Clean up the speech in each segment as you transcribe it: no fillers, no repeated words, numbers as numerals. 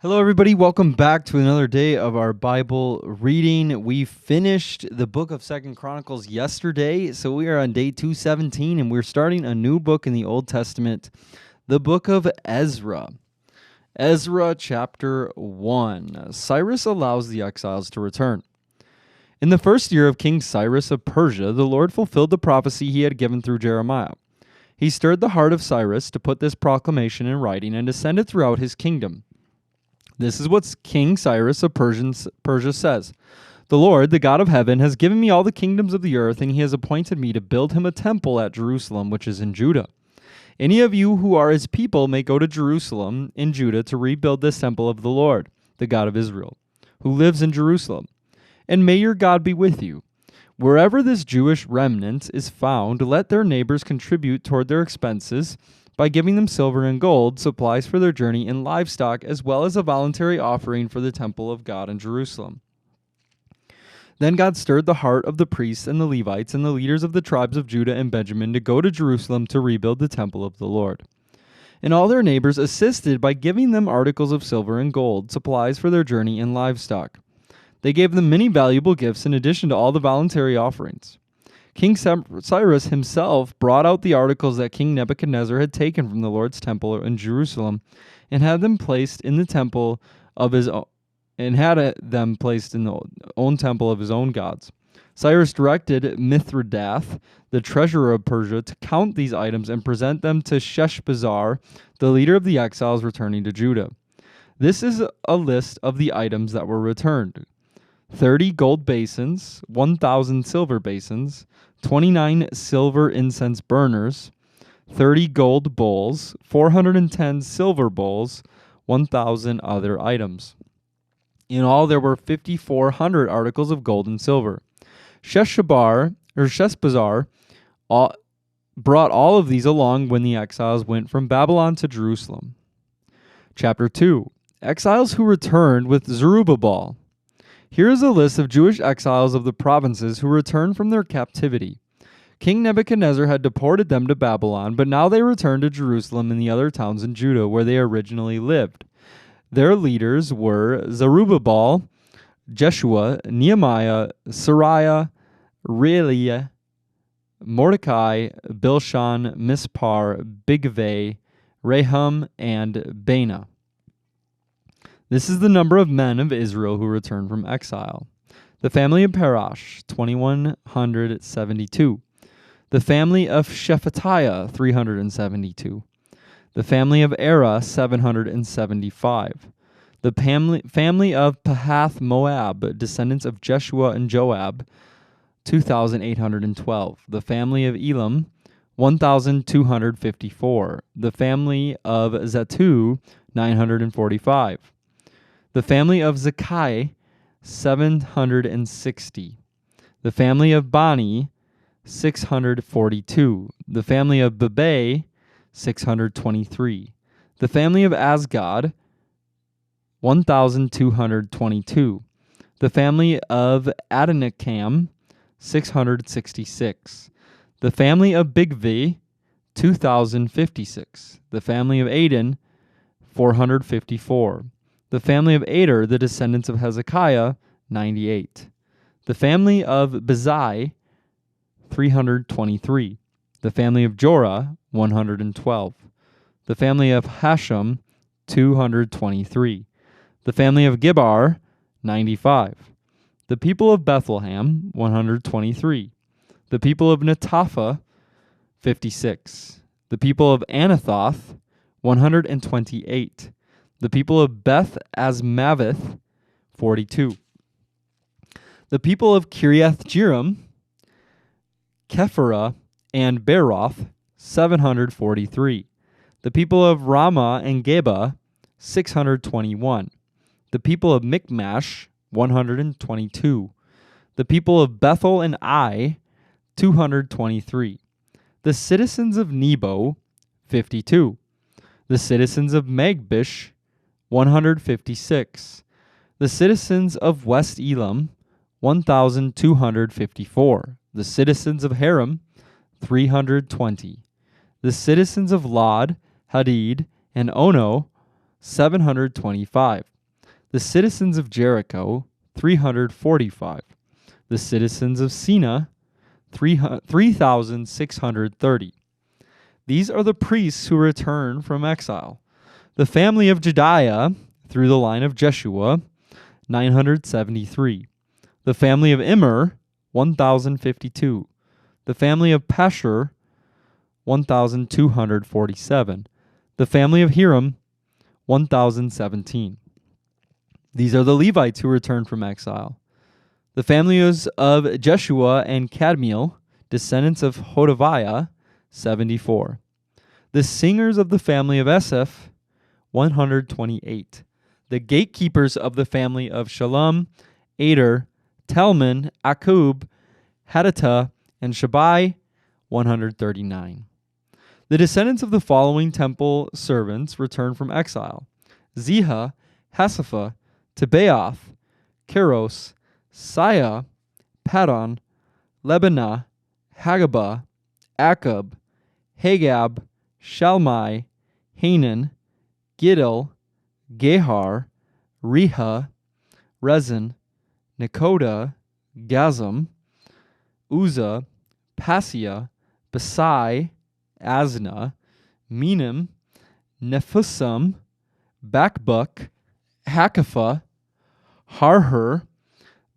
Hello, everybody. Welcome back to another day of our Bible reading. We finished the book of 2nd Chronicles yesterday, so we are on day 217, and we're starting a new book in the Old Testament, the book of Ezra. Ezra chapter 1. Cyrus allows the exiles to return. In the first year of King Cyrus of Persia, the Lord fulfilled the prophecy he had given through Jeremiah. He stirred the heart of Cyrus to put this proclamation in writing and to send it throughout his kingdom. This is what King Cyrus of Persia says. The Lord, the God of heaven, has given me all the kingdoms of the earth, and he has appointed me to build him a temple at Jerusalem, which is in Judah. Any of you who are his people may go to Jerusalem in Judah to rebuild this temple of the Lord, the God of Israel, who lives in Jerusalem. And may your God be with you. Wherever this Jewish remnant is found, let their neighbors contribute toward their expenses by giving them silver and gold, supplies for their journey, and livestock, as well as a voluntary offering for the temple of God in Jerusalem. Then God stirred the heart of the priests and the Levites and the leaders of the tribes of Judah and Benjamin to go to Jerusalem to rebuild the temple of the Lord. And all their neighbors assisted by giving them articles of silver and gold, supplies for their journey, and livestock. They gave them many valuable gifts in addition to all the voluntary offerings. King Cyrus himself brought out the articles that King Nebuchadnezzar had taken from the Lord's temple in Jerusalem, and had them placed in the temple of his own, and had them placed in the own temple of his own gods. Cyrus directed Mithridath, the treasurer of Persia, to count these items and present them to Sheshbazzar, the leader of the exiles returning to Judah. This is a list of the items that were returned: 30 gold basins, 1,000 silver basins, 29 silver incense burners, 30 gold bowls, 410 silver bowls, 1,000 other items. In all, there were 5,400 articles of gold and silver. Sheshbazzar brought all of these along when the exiles went from Babylon to Jerusalem. Chapter 2. Exiles who returned with Zerubbabel. Here is a list of Jewish exiles of the provinces who returned from their captivity. King Nebuchadnezzar had deported them to Babylon, but now they returned to Jerusalem and the other towns in Judah where they originally lived. Their leaders were Zerubbabel, Jeshua, Nehemiah, Sariah, Realiah, Mordecai, Bilshan, Mispar, Bigvai, Rehum, and Baanah. This is the number of men of Israel who returned from exile. The family of Parash, 2,172. The family of Shephatiah, 372. The family of Era, 775. The family of Pahath Moab, descendants of Jeshua and Joab, 2,812. The family of Elam, 1,254. The family of Zatu, 945. The family of Zakai, 760. The family of Bani, 642. The family of Bebai, 623. The family of Asgad, 1,222. The family of Adonikam, 666. The family of Bigvai, 2,056. The family of Adin, 454. The family of Ader, the descendants of Hezekiah, 98. The family of Bezai, 323. The family of Jorah, 112. The family of Hashem, 223. The family of Gibbar, 95. The people of Bethlehem, 123. The people of Netapha, 56. The people of Anathoth, 128. The people of Beth Asmaveth, 42. The people of Kiriath Jearim, Kephirah, and Beeroth, 743. The people of Ramah and Geba, 621. The people of Michmash, 122. The people of Bethel and Ai, 223. The citizens of Nebo, 52. The citizens of Magbish, 156. The citizens of West Elam, 1,254. The citizens of Haram, 320. The citizens of Lod, Hadid, and Ono, 725. The citizens of Jericho, 345. The citizens of Sina, 3,630. These are the priests who return from exile. The family of Jediah, through the line of Jeshua, 973. The family of Immer, 1,052. The family of Pashur, 1,247. The family of Hiram, 1,017. These are the Levites who returned from exile. The families of Jeshua and Kadmiel, descendants of Hodaviah, 74. The singers of the family of Eseph, 128. The gatekeepers of the family of Shalom, Ader, Talman, Akub, Haditha, and Shabai, 139. The descendants of the following temple servants returned from exile: Ziha, Hasapha, Tebaoth, Keros, Saya, Padon, Lebanah, Hagabah, Akab, Hagab, Shalmai, Hanan, Giddel, Gehar, Reha, Rezin, Nekoda, Gazam, Uzzah, Pasia, Basai, Asna, Minim, Nephusam, Bakbuk, Hakapha, Harher,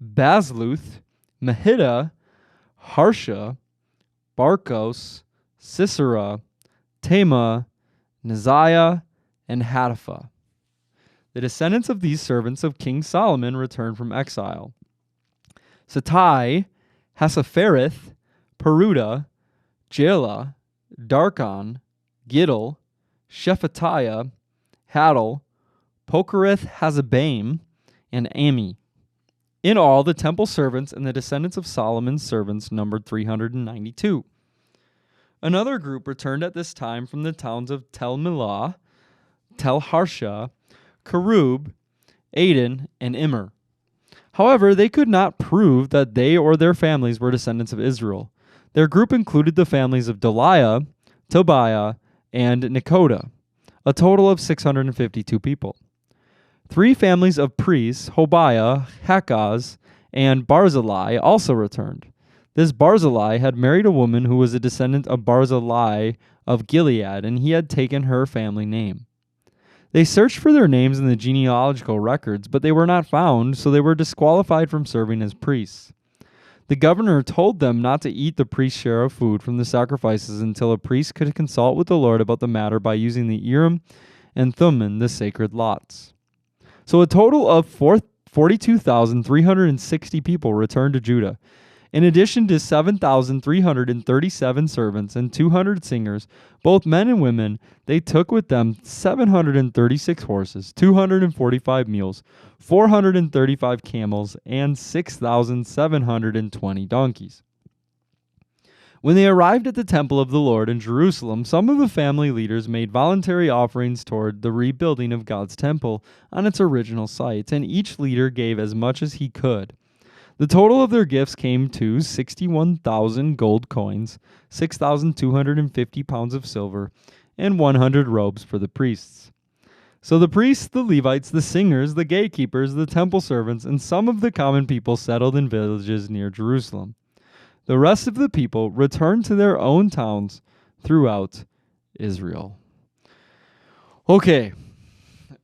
Basluth, Mahida, Harsha, Barkos, Sisera, Tema, Neziah, and Hatapha. The descendants of these servants of King Solomon returned from exile: Satai, Hasaphereth, Peruda, Jela, Darkon, Giddel, Shephatiah, Haddel, Pokereth Hazabaim, and Ami. In all, the temple servants and the descendants of Solomon's servants numbered 392. Another group returned at this time from the towns of Tel Milah, Tel Harsha, Kerub, Aden, and Immer. However, they could not prove that they or their families were descendants of Israel. Their group included the families of Deliah, Tobiah, and Nekoda, a total of 652 people. 3 families of priests, Hobiah, Hakaz, and Barzillai, also returned. This Barzillai had married a woman who was a descendant of Barzillai of Gilead, and he had taken her family name. They searched for their names in the genealogical records, but they were not found, so they were disqualified from serving as priests. The governor told them not to eat the priest's share of food from the sacrifices until a priest could consult with the Lord about the matter by using the Urim and Thummim, the sacred lots. So a total of 42,360 people returned to Judah. In addition to 7,337 servants and 200 singers, both men and women, they took with them 736 horses, 245 mules, 435 camels, and 6,720 donkeys. When they arrived at the temple of the Lord in Jerusalem, some of the family leaders made voluntary offerings toward the rebuilding of God's temple on its original site, and each leader gave as much as he could. The total of their gifts came to 61,000 gold coins, 6,250 pounds of silver, and 100 robes for the priests. So the priests, the Levites, the singers, the gatekeepers, the temple servants, and some of the common people settled in villages near Jerusalem. The rest of the people returned to their own towns throughout Israel. Okay,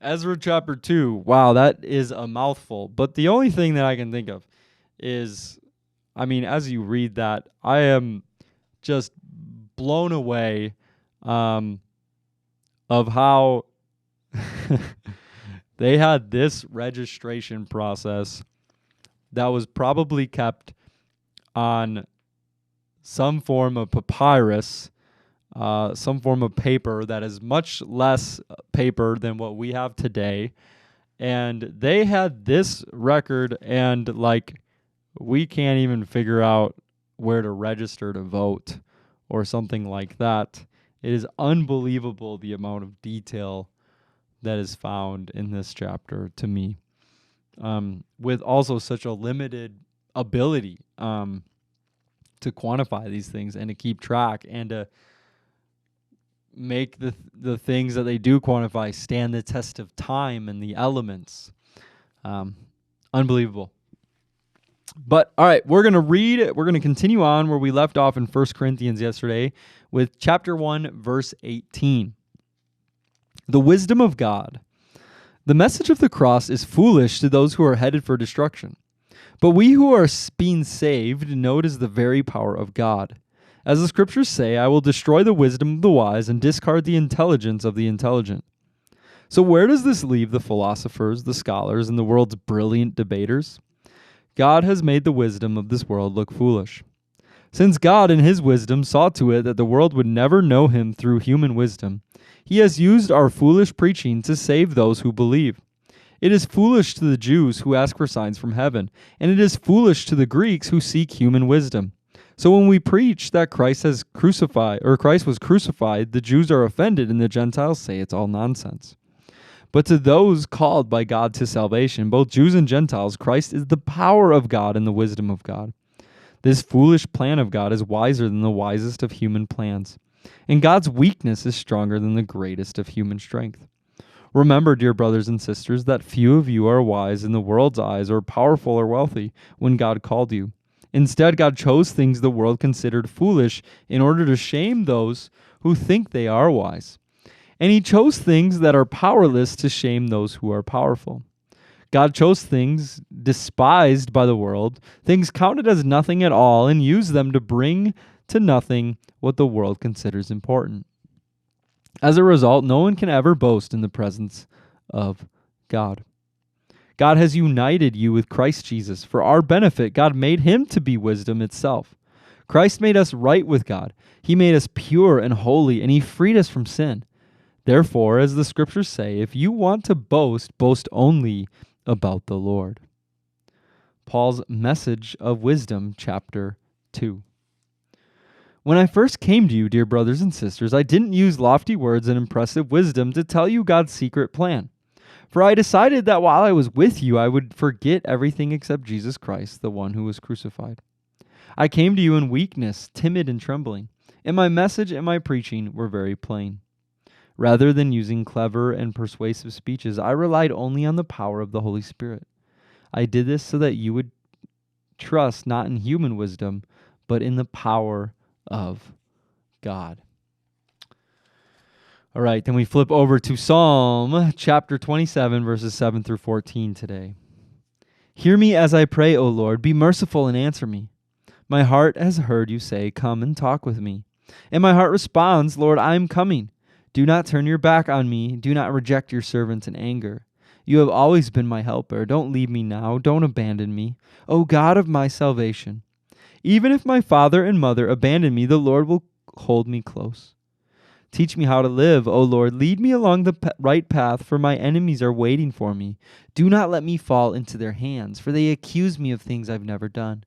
Ezra chapter 2. Wow, that is a mouthful. But the only thing that I can think of is, as you read that, I am just blown away of how they had this registration process that was probably kept on some form of papyrus, some form of paper that is much less paper than what we have today. And they had this record, and we can't even figure out where to register to vote or something like that. It is unbelievable the amount of detail that is found in this chapter to me, with also such a limited ability to quantify these things and to keep track and to make the things that they do quantify stand the test of time and the elements. Unbelievable. But all right, we're going to continue on where we left off in 1 Corinthians yesterday with chapter 1, verse 18. The wisdom of God. The message of the cross is foolish to those who are headed for destruction. But we who are being saved know it is the very power of God. As the scriptures say, I will destroy the wisdom of the wise and discard the intelligence of the intelligent. So where does this leave the philosophers, the scholars, and the world's brilliant debaters? God has made the wisdom of this world look foolish. Since God in his wisdom saw to it that the world would never know him through human wisdom, he has used our foolish preaching to save those who believe. It is foolish to the Jews who ask for signs from heaven, and it is foolish to the Greeks who seek human wisdom. So when we preach that Christ was crucified, the Jews are offended and the Gentiles say it's all nonsense. But to those called by God to salvation, both Jews and Gentiles, Christ is the power of God and the wisdom of God. This foolish plan of God is wiser than the wisest of human plans, and God's weakness is stronger than the greatest of human strength. Remember, dear brothers and sisters, that few of you are wise in the world's eyes or powerful or wealthy when God called you. Instead, God chose things the world considered foolish in order to shame those who think they are wise. And he chose things that are powerless to shame those who are powerful. God chose things despised by the world, things counted as nothing at all, and used them to bring to nothing what the world considers important. As a result, no one can ever boast in the presence of God. God has united you with Christ Jesus. For our benefit, God made him to be wisdom itself. Christ made us right with God. He made us pure and holy, and he freed us from sin. Therefore, as the scriptures say, if you want to boast, boast only about the Lord. Paul's message of wisdom, chapter 2. When I first came to you, dear brothers and sisters, I didn't use lofty words and impressive wisdom to tell you God's secret plan. For I decided that while I was with you, I would forget everything except Jesus Christ, the one who was crucified. I came to you in weakness, timid and trembling, and my message and my preaching were very plain. Rather than using clever and persuasive speeches, I relied only on the power of the Holy Spirit. I did this so that you would trust not in human wisdom, but in the power of God. All right, then we flip over to Psalm chapter 27, verses 7 through 14 today. Hear me as I pray, O Lord. Be merciful and answer me. My heart has heard you say, come and talk with me. And my heart responds, Lord, I am coming. Do not turn your back on me. Do not reject your servant in anger. You have always been my helper. Don't leave me now. Don't abandon me, O God of my salvation. Even if my father and mother abandon me, the Lord will hold me close. Teach me how to live, O Lord. Lead me along the right path, for my enemies are waiting for me. Do not let me fall into their hands, for they accuse me of things I've never done.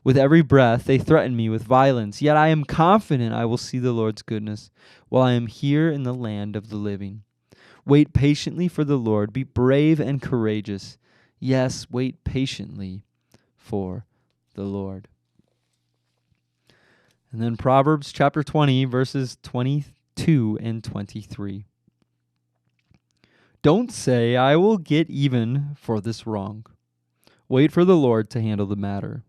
With every breath, they threaten me with violence, yet I am confident I will see the Lord's goodness while I am here in the land of the living. Wait patiently for the Lord. Be brave and courageous. Yes, wait patiently for the Lord. And then Proverbs chapter 20, verses 22 and 23. Don't say, I will get even for this wrong. Wait for the Lord to handle the matter.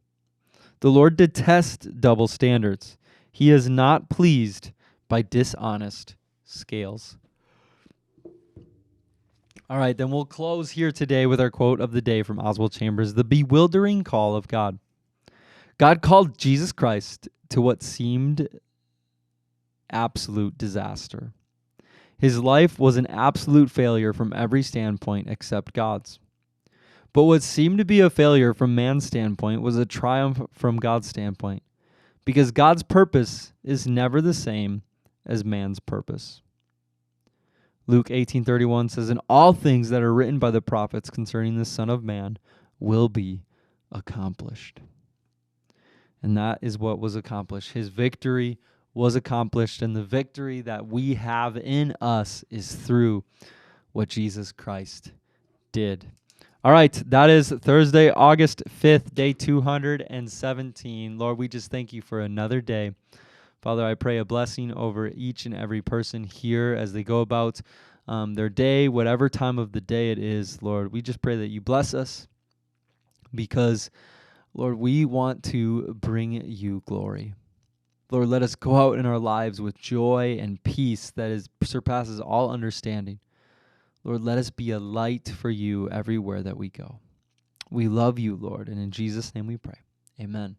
The Lord detests double standards. He is not pleased by dishonest scales. All right, then we'll close here today with our quote of the day from Oswald Chambers, the bewildering call of God. God called Jesus Christ to what seemed absolute disaster. His life was an absolute failure from every standpoint except God's. But what seemed to be a failure from man's standpoint was a triumph from God's standpoint, because God's purpose is never the same as man's purpose. Luke 18:31 says, and all things that are written by the prophets concerning the Son of Man will be accomplished. And that is what was accomplished. His victory was accomplished, and the victory that we have in us is through what Jesus Christ did. All right, that is Thursday, August 5th, day 217. Lord, we just thank you for another day Father, I pray a blessing over each and every person here as they go about their day, whatever time of the day it is, Lord. We just pray that you bless us because, Lord, we want to bring you glory. Lord, let us go out in our lives with joy and peace that surpasses all understanding. Lord, let us be a light for you everywhere that we go. We love you, Lord, and in Jesus' name we pray. Amen.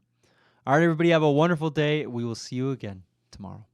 All right, everybody, have a wonderful day. We will see you again tomorrow.